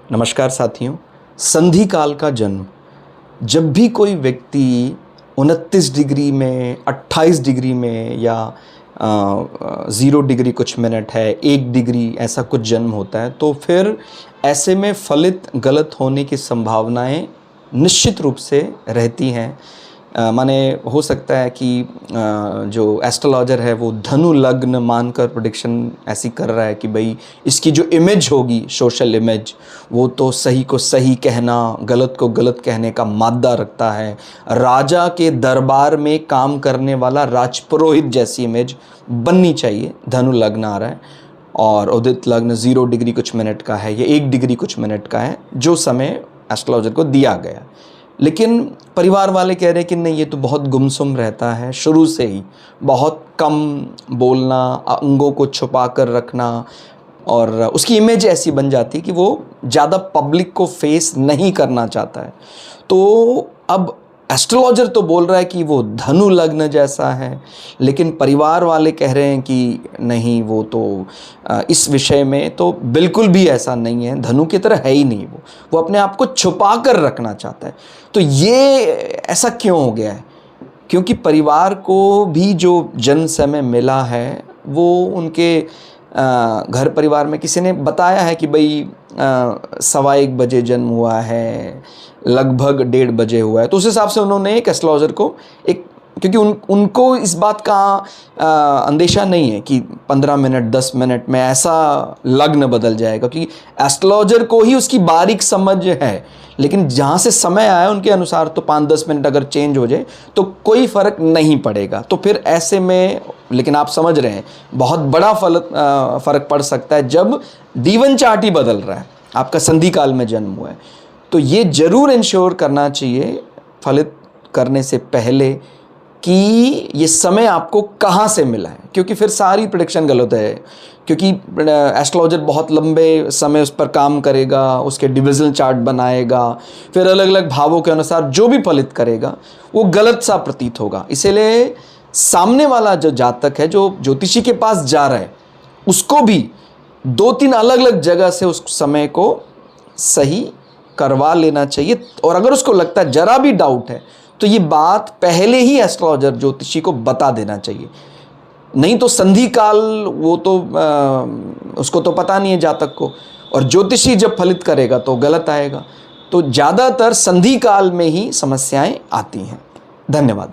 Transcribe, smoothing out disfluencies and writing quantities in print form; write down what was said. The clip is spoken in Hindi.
नमस्कार साथियों। संधि काल का जन्म, जब भी कोई व्यक्ति 29 डिग्री में, 28 डिग्री में या 0 डिग्री कुछ मिनट है, 1 डिग्री ऐसा कुछ जन्म होता है, तो फिर ऐसे में फलित गलत होने की संभावनाएं निश्चित रूप से रहती हैं। माने हो सकता है कि जो एस्ट्रोलॉजर है वो धनु लग्न मानकर प्रेडिक्शन ऐसी कर रहा है कि भाई इसकी जो इमेज होगी, सोशल इमेज, वो तो सही को सही कहना, गलत को गलत कहने का मादा रखता है। राजा के दरबार में काम करने वाला राजपुरोहित जैसी इमेज बननी चाहिए। धनु लग्न आ रहा है और उदित लग्न 0 डिग्री कुछ मिनट का है, ये 1 डिग्री कुछ मिनट का है जो समय एस्ट्रोलॉजर को दिया गया। लेकिन परिवार वाले कह रहे हैं कि नहीं, ये तो बहुत गुमसुम रहता है, शुरू से ही बहुत कम बोलना, अंगों को छुपा कर रखना, और उसकी इमेज ऐसी बन जाती है कि वो ज़्यादा पब्लिक को फेस नहीं करना चाहता है। तो अब एस्ट्रोलॉजर तो बोल रहा है कि वो धनु लग्न जैसा है, लेकिन परिवार वाले कह रहे हैं कि नहीं, वो तो इस विषय में तो बिल्कुल भी ऐसा नहीं है, धनु की तरह है ही नहीं, वो अपने आप को छुपा कर रखना चाहता है। तो ये ऐसा क्यों हो गया है? क्योंकि परिवार को भी जो जन्म समय मिला है वो उनके घर परिवार में किसी ने बताया है कि भाई 1:15 बजे जन्म हुआ है, लगभग 1:30 बजे हुआ है। तो उस हिसाब से उन्होंने एक एस्ट्रोलॉजर को क्योंकि उनको इस बात का अंदेशा नहीं है कि 15 मिनट 10 मिनट में ऐसा लग्न बदल जाएगा, क्योंकि एस्ट्रोलॉजर को ही उसकी बारीक समझ है। लेकिन जहाँ से समय आया उनके अनुसार तो 5-10 मिनट अगर चेंज हो जाए तो कोई फ़र्क नहीं पड़ेगा। तो फिर ऐसे में, लेकिन आप समझ रहे हैं, बहुत बड़ा फ़र्क पड़ सकता है जब जीवन चार्ट ही बदल रहा है, आपका संधि काल में जन्म हुआ है। तो ये ज़रूर इंश्योर करना चाहिए फलित करने से पहले कि ये समय आपको कहाँ से मिला है, क्योंकि फिर सारी प्रेडिक्शन गलत है। क्योंकि एस्ट्रोलॉजर बहुत लंबे समय उस पर काम करेगा, उसके डिविजनल चार्ट बनाएगा, फिर अलग अलग भावों के अनुसार जो भी फलित करेगा वो गलत सा प्रतीत होगा। इसीलिए सामने वाला जो जातक है, जो ज्योतिषी के पास जा रहा है, उसको भी 2-3 अलग अलग जगह से उस समय को सही करवा लेना चाहिए। और अगर उसको लगता है, जरा भी डाउट है, तो ये बात पहले ही एस्ट्रोलॉजर ज्योतिषी को बता देना चाहिए। नहीं तो संधि काल वो तो उसको तो पता नहीं है जातक को, और ज्योतिषी जब फलित करेगा तो गलत आएगा। तो ज़्यादातर संधि काल में ही समस्याएं आती हैं। धन्यवाद।